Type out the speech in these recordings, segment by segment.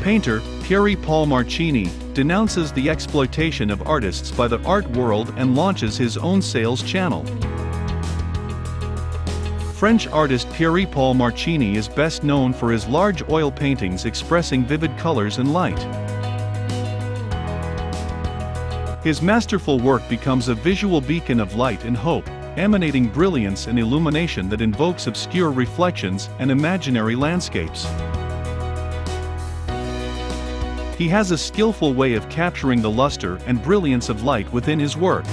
Painter, Pierre Paul Marchini, denounces the exploitation of artists by the art world and launches his own sales channel. French artist Pierre Paul Marchini is best known for his large oil paintings expressing vivid colors and light. His masterful work becomes a visual beacon of light and hope, emanating brilliance and illumination that invokes obscure reflections and imaginary landscapes. He has a skillful way of capturing the luster and brilliance of light within his work.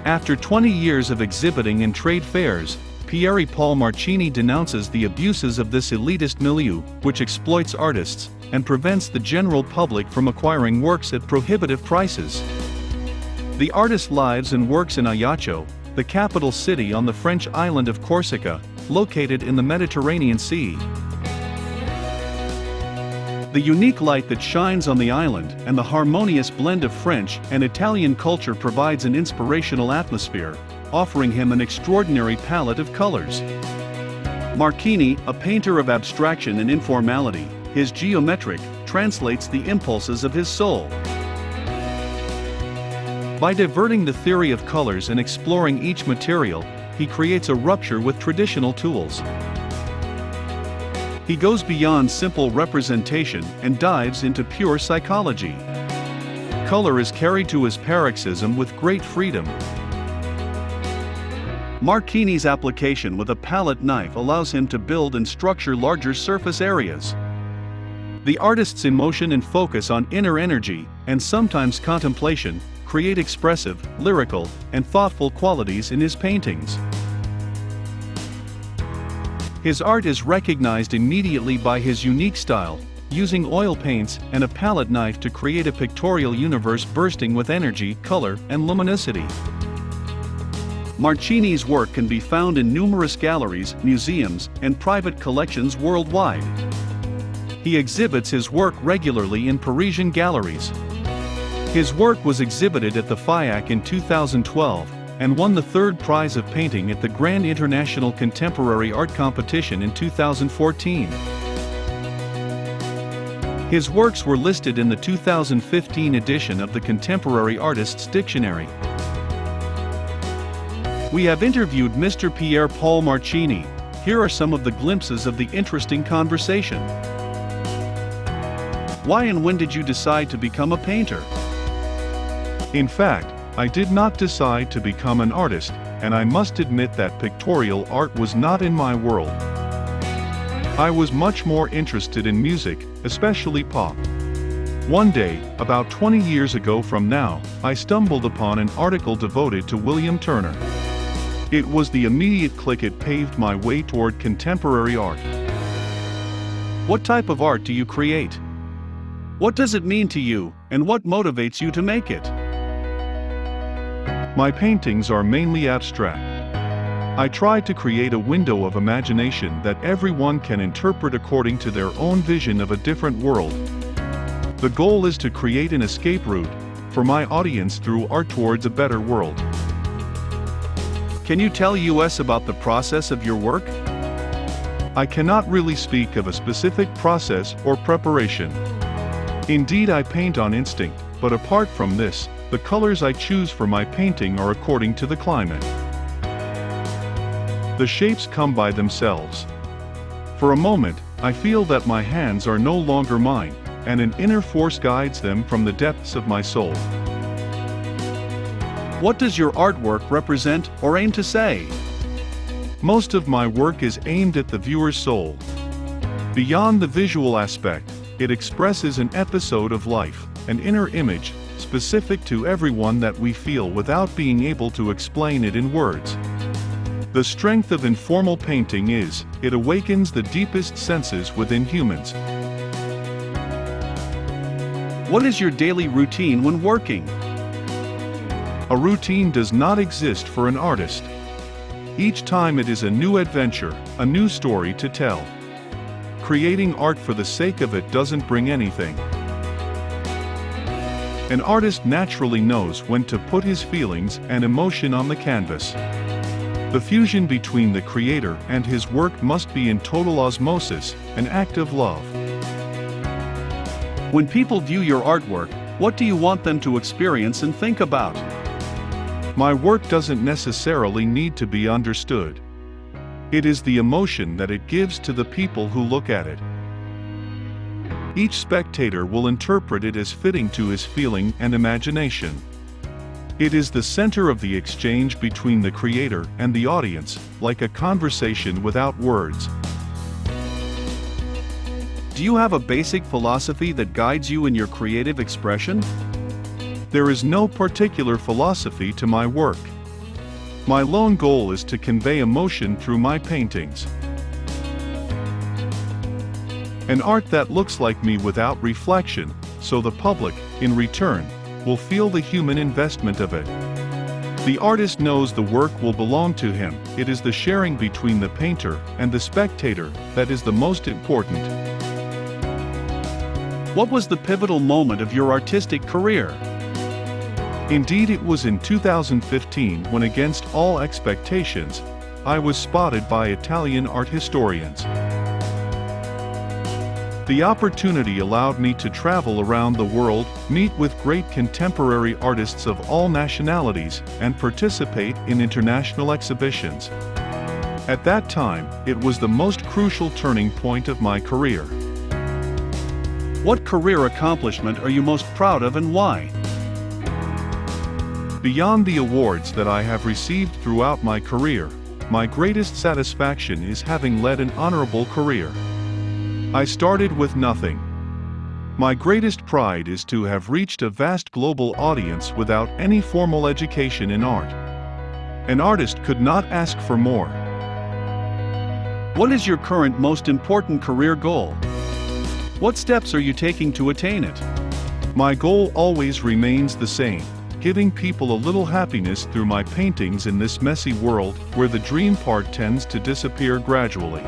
After 20 years of exhibiting in trade fairs, Pierre Paul Marchini denounces the abuses of this elitist milieu, which exploits artists and prevents the general public from acquiring works at prohibitive prices. The artist lives and works in Ajaccio, the capital city on the French island of Corsica, located in the Mediterranean Sea. The unique light that shines on the island and the harmonious blend of French and Italian culture provides an inspirational atmosphere, offering him an extraordinary palette of colors. Marchini, a painter of abstraction and informality, his geometric translates the impulses of his soul. By diverting the theory of colors and exploring each material, he creates a rupture with traditional tools. He goes beyond simple representation and dives into pure psychology. Color is carried to his paroxysm with great freedom. Marchini's application with a palette knife allows him to build and structure larger surface areas. The artist's emotion and focus on inner energy, and sometimes contemplation, create expressive, lyrical, and thoughtful qualities in his paintings. His art is recognized immediately by his unique style, using oil paints and a palette knife to create a pictorial universe bursting with energy, color, and luminosity. Marchini's work can be found in numerous galleries, museums, and private collections worldwide. He exhibits his work regularly in Parisian galleries. His work was exhibited at the FIAC in 2012, and won the third prize of painting at the Grand International Contemporary Art Competition in 2014. His works were listed in the 2015 edition of the Contemporary Artists Dictionary. We have interviewed Mr. Pierre Paul Marchini. Here are some of the glimpses of the interesting conversation. Why and when did you decide to become a painter? In fact, I did not decide to become an artist, and I must admit that pictorial art was not in my world. I was much more interested in music, especially pop. One day, about 20 years ago from now, I stumbled upon an article devoted to William Turner. It was the immediate click. It paved my way toward contemporary art. What type of art do you create? What does it mean to you, and what motivates you to make it? My paintings are mainly abstract. I try to create a window of imagination that everyone can interpret according to their own vision of a different world. The goal is to create an escape route for my audience through art towards a better world. Can you tell us about the process of your work? I cannot really speak of a specific process or preparation. Indeed, I paint on instinct, but apart from this, the colors I choose for my painting are according to the climate. The shapes come by themselves. For a moment, I feel that my hands are no longer mine, and an inner force guides them from the depths of my soul. What does your artwork represent or aim to say? Most of my work is aimed at the viewer's soul. Beyond the visual aspect, it expresses an episode of life, an inner image, specific to everyone that we feel without being able to explain it in words. The strength of informal painting is, it awakens the deepest senses within humans. What is your daily routine when working? A routine does not exist for an artist. Each time it is a new adventure, a new story to tell. Creating art for the sake of it doesn't bring anything. An artist naturally knows when to put his feelings and emotion on the canvas. The fusion between the creator and his work must be in total osmosis, an act of love. When people view your artwork, what do you want them to experience and think about? My work doesn't necessarily need to be understood. It is the emotion that it gives to the people who look at it. Each spectator will interpret it as fitting to his feeling and imagination. It is the center of the exchange between the creator and the audience, like a conversation without words. Do you have a basic philosophy that guides you in your creative expression? There is no particular philosophy to my work. My lone goal is to convey emotion through my paintings. An art that looks like me without reflection, so the public, in return, will feel the human investment of it. The artist knows the work will belong to him. It is the sharing between the painter and the spectator that is the most important. What was the pivotal moment of your artistic career? Indeed, it was in 2015 when, against all expectations, I was spotted by Italian art historians. The opportunity allowed me to travel around the world, meet with great contemporary artists of all nationalities, and participate in international exhibitions. At that time, it was the most crucial turning point of my career. What career accomplishment are you most proud of and why? Beyond the awards that I have received throughout my career, my greatest satisfaction is having led an honorable career. I started with nothing. My greatest pride is to have reached a vast global audience without any formal education in art. An artist could not ask for more. What is your current most important career goal? What steps are you taking to attain it? My goal always remains the same: giving people a little happiness through my paintings in this messy world where the dream part tends to disappear gradually.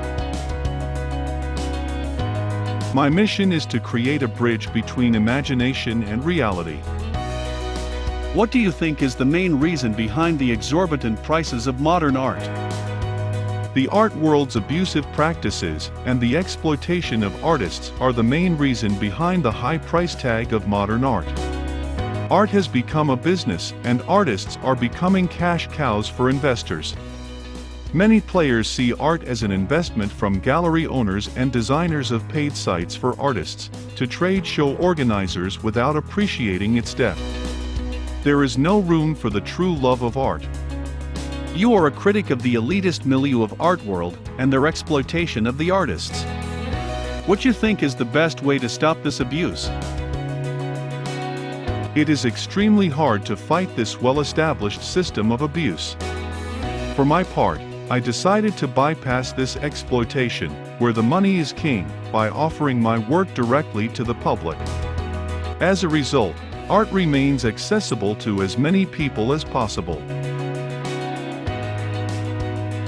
My mission is to create a bridge between imagination and reality. What do you think is the main reason behind the exorbitant prices of modern art? The art world's abusive practices and the exploitation of artists are the main reason behind the high price tag of modern art. Art has become a business, and artists are becoming cash cows for investors. Many players see art as an investment, from gallery owners and designers of paid sites for artists, to trade show organizers, without appreciating its depth. There is no room for the true love of art. You are a critic of the elitist milieu of art world and their exploitation of the artists. What you think is the best way to stop this abuse? It is extremely hard to fight this well-established system of abuse. For my part, I decided to bypass this exploitation, where the money is king, by offering my work directly to the public. As a result, art remains accessible to as many people as possible.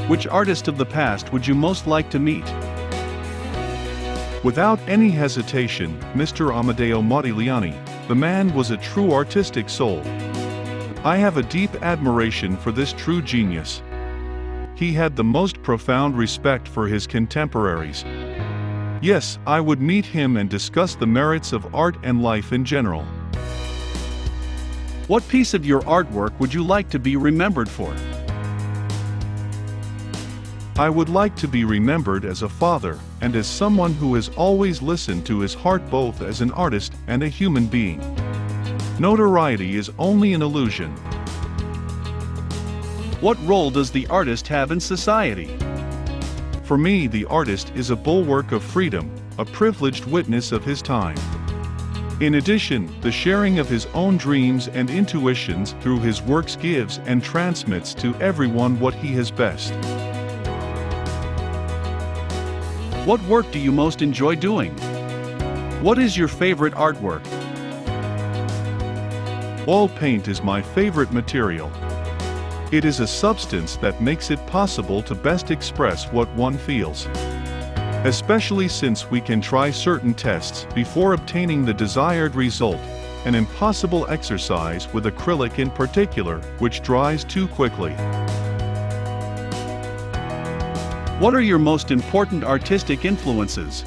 Which artist of the past would you most like to meet? Without any hesitation, Mr. Amedeo Modigliani. The man was a true artistic soul. I have a deep admiration for this true genius. He had the most profound respect for his contemporaries. Yes, I would meet him and discuss the merits of art and life in general. What piece of your artwork would you like to be remembered for? I would like to be remembered as a father, and as someone who has always listened to his heart, both as an artist and a human being. Notoriety is only an illusion. What role does the artist have in society? For me, the artist is a bulwark of freedom, a privileged witness of his time. In addition, the sharing of his own dreams and intuitions through his works gives and transmits to everyone what he has best. What work do you most enjoy doing? What is your favorite artwork? Oil paint is my favorite material. It is a substance that makes it possible to best express what one feels. Especially since we can try certain tests before obtaining the desired result, an impossible exercise with acrylic in particular, which dries too quickly. What are your most important artistic influences?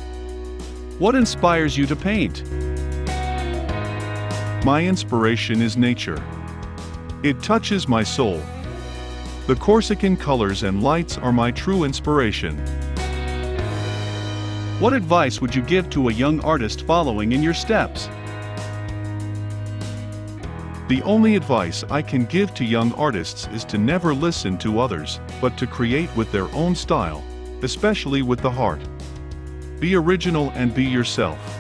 What inspires you to paint? My inspiration is nature. It touches my soul. The Corsican colors and lights are my true inspiration. What advice would you give to a young artist following in your steps? The only advice I can give to young artists is to never listen to others, but to create with their own style, especially with the heart. Be original and be yourself.